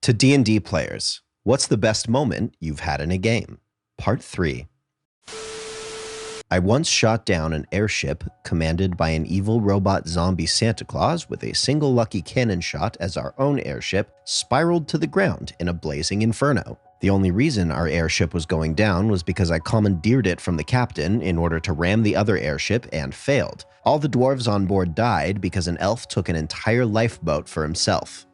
To D&D players, what's the best moment you've had in a game? Part 3. I once shot down an airship commanded by an evil robot zombie Santa Claus with a single lucky cannon shot as our own airship spiraled to the ground in a blazing inferno. The only reason our airship was going down was because I commandeered it from the captain in order to ram the other airship and failed. All the dwarves on board died because an elf took an entire lifeboat for himself.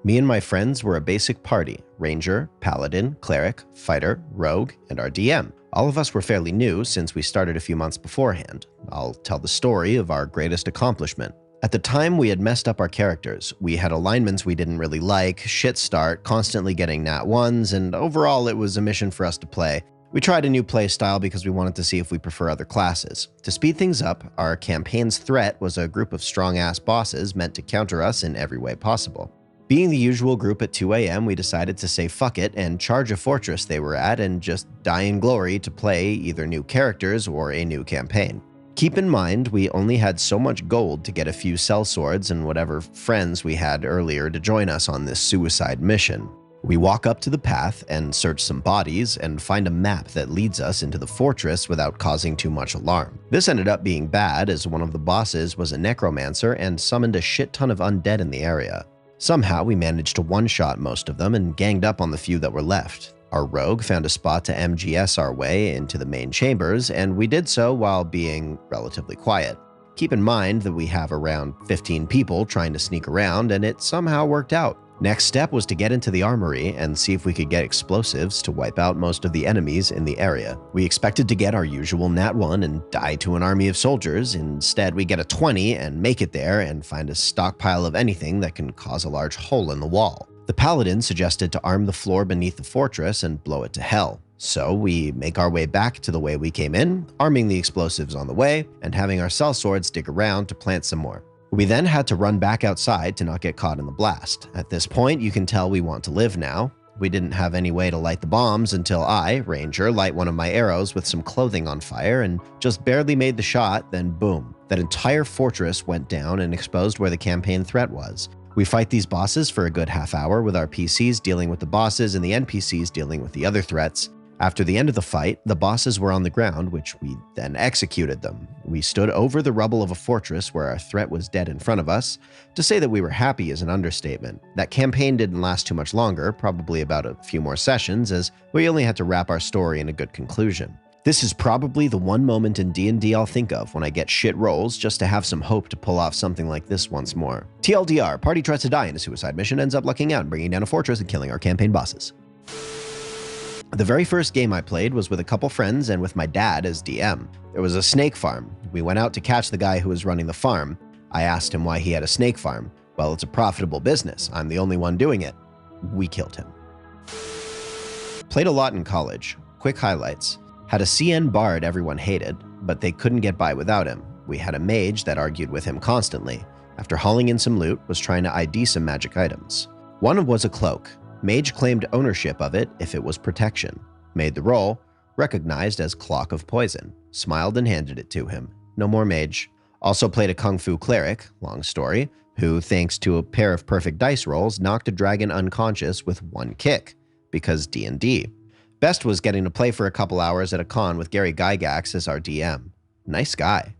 Me and my friends were a basic party: ranger, paladin, cleric, fighter, rogue, and our DM. All of us were fairly new since we started a few months beforehand. I'll tell the story of our greatest accomplishment. At the time, we had messed up our characters. We had alignments we didn't really like, shit start, constantly getting nat 1s, and overall it was a mission for us to play. We tried a new play style because we wanted to see if we prefer other classes. To speed things up, our campaign's threat was a group of strong-ass bosses meant to counter us in every way possible. Being the usual group at 2 a.m., we decided to say fuck it and charge a fortress they were at and just die in glory to play either new characters or a new campaign. Keep in mind, we only had so much gold to get a few sellswords and whatever friends we had earlier to join us on this suicide mission. We walk up to the path and search some bodies and find a map that leads us into the fortress without causing too much alarm. This ended up being bad as one of the bosses was a necromancer and summoned a shit ton of undead in the area. Somehow, we managed to one-shot most of them and ganged up on the few that were left. Our rogue found a spot to MGS our way into the main chambers, and we did so while being relatively quiet. Keep in mind that we have around 15 people trying to sneak around, and it somehow worked out. Next step was to get into the armory and see if we could get explosives to wipe out most of the enemies in the area. We expected to get our usual nat 1 and die to an army of soldiers. Instead, we get a 20 and make it there and find a stockpile of anything that can cause a large hole in the wall. The paladin suggested to arm the floor beneath the fortress and blow it to hell. So we make our way back to the way we came in, arming the explosives on the way and having our sellswords dig around to plant some more. We then had to run back outside to not get caught in the blast. At this point, you can tell we want to live now. We didn't have any way to light the bombs until I, Ranger, light one of my arrows with some clothing on fire and just barely made the shot, then boom. That entire fortress went down and exposed where the campaign threat was. We fight these bosses for a good half hour with our PCs dealing with the bosses and the NPCs dealing with the other threats. After the end of the fight, the bosses were on the ground, which we then executed them. We stood over the rubble of a fortress where our threat was dead in front of us. To say that we were happy is an understatement. That campaign didn't last too much longer, probably about a few more sessions, as we only had to wrap our story in a good conclusion. This is probably the one moment in D&D I'll think of when I get shit rolls just to have some hope to pull off something like this once more. TLDR, party tries to die in a suicide mission, ends up lucking out and bringing down a fortress and killing our campaign bosses. The very first game I played was with a couple friends and with my dad as DM. There was a snake farm. We went out to catch the guy who was running the farm. I asked him why he had a snake farm. Well, it's a profitable business. I'm the only one doing it. We killed him. Played a lot in college. Quick highlights. Had a CN bard everyone hated, but they couldn't get by without him. We had a mage that argued with him constantly. After hauling in some loot, was trying to ID some magic items. One was a cloak. Mage claimed ownership of it if it was protection. Made the roll, recognized as Clock of Poison. Smiled and handed it to him. No more mage. Also played a Kung Fu cleric, long story, who, thanks to a pair of perfect dice rolls, knocked a dragon unconscious with one kick. Because D&D. Best was getting to play for a couple hours at a con with Gary Gygax as our DM. Nice guy.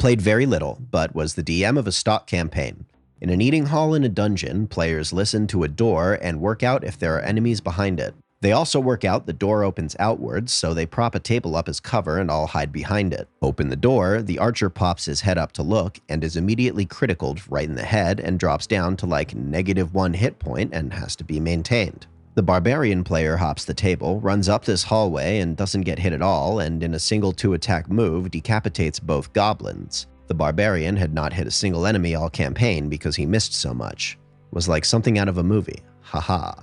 Played very little, but was the DM of a stock campaign. In an eating hall in a dungeon, players listen to a door and work out if there are enemies behind it. They also work out the door opens outwards, so they prop a table up as cover and all hide behind it. Open the door, the archer pops his head up to look and is immediately criticaled right in the head and drops down to like -1 hit point and has to be maintained. The barbarian player hops the table, runs up this hallway and doesn't get hit at all, and in a single 2-attack move decapitates both goblins. The barbarian had not hit a single enemy all campaign because he missed so much. Was like something out of a movie. Haha.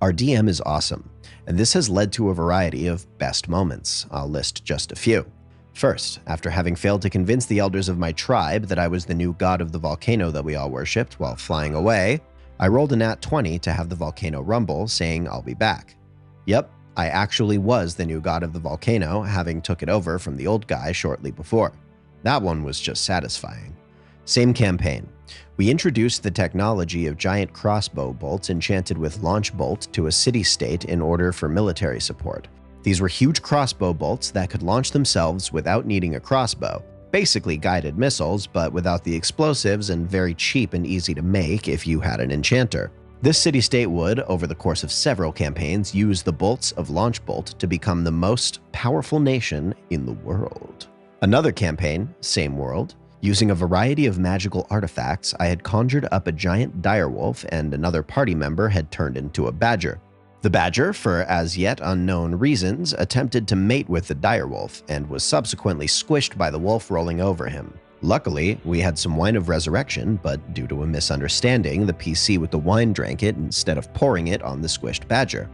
Our DM is awesome, and this has led to a variety of best moments. I'll list just a few. First, after having failed to convince the elders of my tribe that I was the new god of the volcano that we all worshipped while flying away, I rolled a nat 20 to have the volcano rumble, saying I'll be back. Yep, I actually was the new god of the volcano, having took it over from the old guy shortly before. That one was just satisfying. Same campaign. We introduced the technology of giant crossbow bolts enchanted with launch bolt to a city-state in order for military support. These were huge crossbow bolts that could launch themselves without needing a crossbow. Basically guided missiles, but without the explosives and very cheap and easy to make if you had an enchanter. This city-state would, over the course of several campaigns, use the bolts of Launch Bolt to become the most powerful nation in the world. Another campaign, same world, using a variety of magical artifacts, I had conjured up a giant direwolf and another party member had turned into a badger. The badger, for as yet unknown reasons, attempted to mate with the direwolf and was subsequently squished by the wolf rolling over him. Luckily, we had some wine of resurrection, but due to a misunderstanding, the PC with the wine drank it instead of pouring it on the squished badger.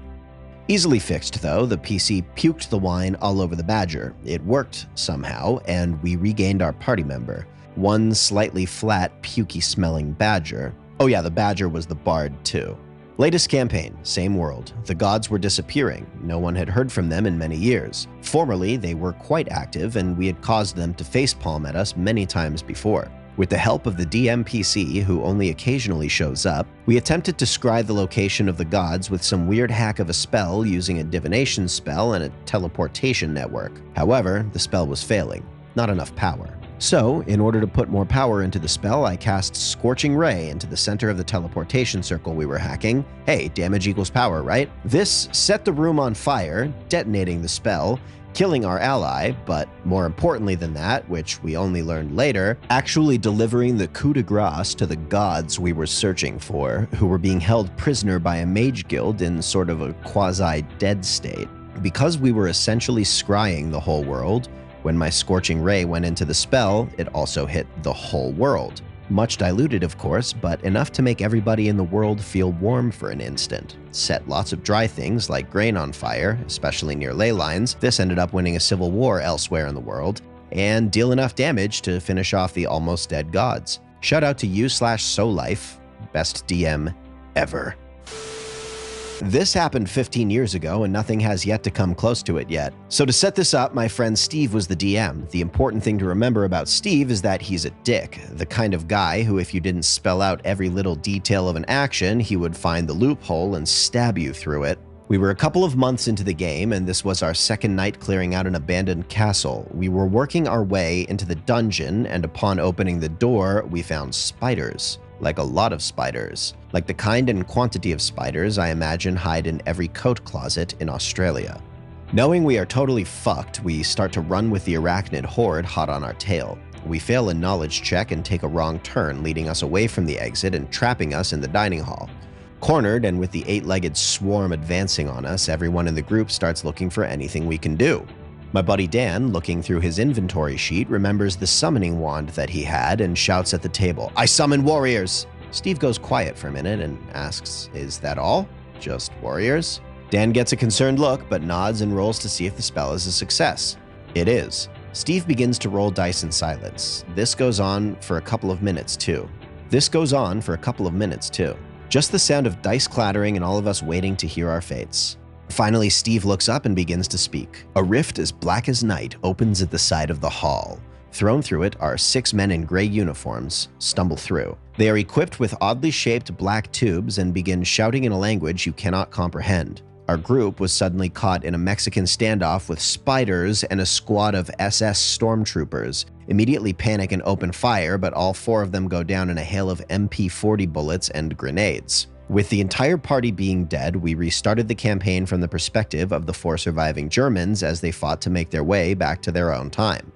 Easily fixed, though, the PC puked the wine all over the badger. It worked somehow, and we regained our party member. One slightly flat, pukey-smelling badger. Oh yeah, the badger was the bard, too. Latest campaign, same world. The gods were disappearing. No one had heard from them in many years. Formerly, they were quite active, and we had caused them to facepalm at us many times before. With the help of the DM PC, who only occasionally shows up, we attempted to scry the location of the gods with some weird hack of a spell using a divination spell and a teleportation network. However, the spell was failing. Not enough power. So, in order to put more power into the spell, I cast Scorching Ray into the center of the teleportation circle we were hacking. Hey, damage equals power, right? This set the room on fire, detonating the spell, killing our ally, but more importantly than that, which we only learned later, actually delivering the coup de grace to the gods we were searching for, who were being held prisoner by a mage guild in sort of a quasi-dead state. Because we were essentially scrying the whole world, when my Scorching Ray went into the spell, it also hit the whole world. Much diluted, of course, but enough to make everybody in the world feel warm for an instant. Set lots of dry things like grain on fire, especially near ley lines. This ended up winning a civil war elsewhere in the world, and deal enough damage to finish off the almost dead gods. Shout out to you/SoLife, best DM ever. This happened 15 years ago and nothing has yet to come close to it yet. So to set this up, my friend Steve was the DM. The important thing to remember about Steve is that he's a dick, the kind of guy who if you didn't spell out every little detail of an action, he would find the loophole and stab you through it. We were a couple of months into the game, and this was our second night clearing out an abandoned castle. We were working our way into the dungeon, and upon opening the door, we found spiders. Like a lot of spiders. Like the kind and quantity of spiders I imagine hide in every coat closet in Australia. Knowing we are totally fucked, we start to run with the arachnid horde hot on our tail. We fail a knowledge check and take a wrong turn, leading us away from the exit and trapping us in the dining hall. Cornered and with the eight-legged swarm advancing on us, everyone in the group starts looking for anything we can do. My buddy Dan, looking through his inventory sheet, remembers the summoning wand that he had and shouts at the table, "I summon warriors!" Steve goes quiet for a minute and asks, "Is that all? Just warriors?" Dan gets a concerned look, but nods and rolls to see if the spell is a success. It is. Steve begins to roll dice in silence. This goes on for a couple of minutes, too. Just the sound of dice clattering and all of us waiting to hear our fates. Finally, Steve looks up and begins to speak. A rift as black as night opens at the side of the hall. Thrown through it are 6 men in gray uniforms, stumble through. They are equipped with oddly shaped black tubes and begin shouting in a language you cannot comprehend. Our group was suddenly caught in a Mexican standoff with spiders and a squad of SS stormtroopers. Immediately panic and open fire, but all 4 of them go down in a hail of MP40 bullets and grenades. With the entire party being dead, we restarted the campaign from the perspective of the 4 surviving Germans as they fought to make their way back to their own time.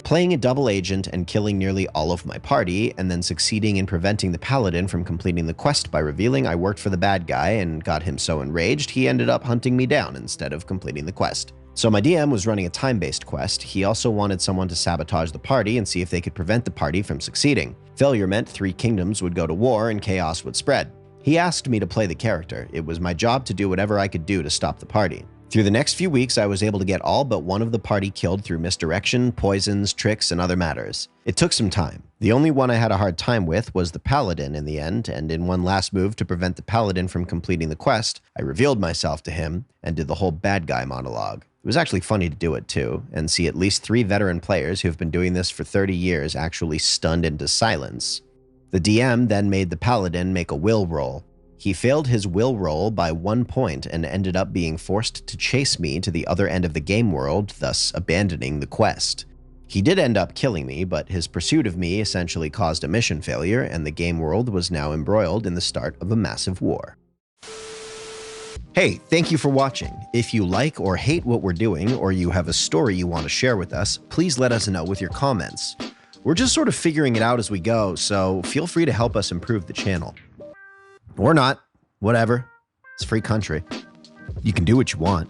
Playing a double agent and killing nearly all of my party, and then succeeding in preventing the paladin from completing the quest by revealing I worked for the bad guy and got him so enraged he ended up hunting me down instead of completing the quest. So my DM was running a time-based quest. He also wanted someone to sabotage the party and see if they could prevent the party from succeeding. Failure meant 3 kingdoms would go to war and chaos would spread. He asked me to play the character. It was my job to do whatever I could do to stop the party. Through the next few weeks, I was able to get all but one of the party killed through misdirection, poisons, tricks, and other matters. It took some time. The only one I had a hard time with was the paladin in the end, and in one last move to prevent the paladin from completing the quest, I revealed myself to him and did the whole bad guy monologue. It was actually funny to do it too, and see at least 3 veteran players who have been doing this for 30 years actually stunned into silence. The DM then made the paladin make a will roll. He failed his will roll by 1 point and ended up being forced to chase me to the other end of the game world, thus abandoning the quest. He did end up killing me, but his pursuit of me essentially caused a mission failure, and the game world was now embroiled in the start of a massive war. Hey, thank you for watching. If you like or hate what we're doing, or you have a story you want to share with us, please let us know with your comments. We're just sort of figuring it out as we go, so feel free to help us improve the channel. Or not. Whatever. It's a free country. You can do what you want.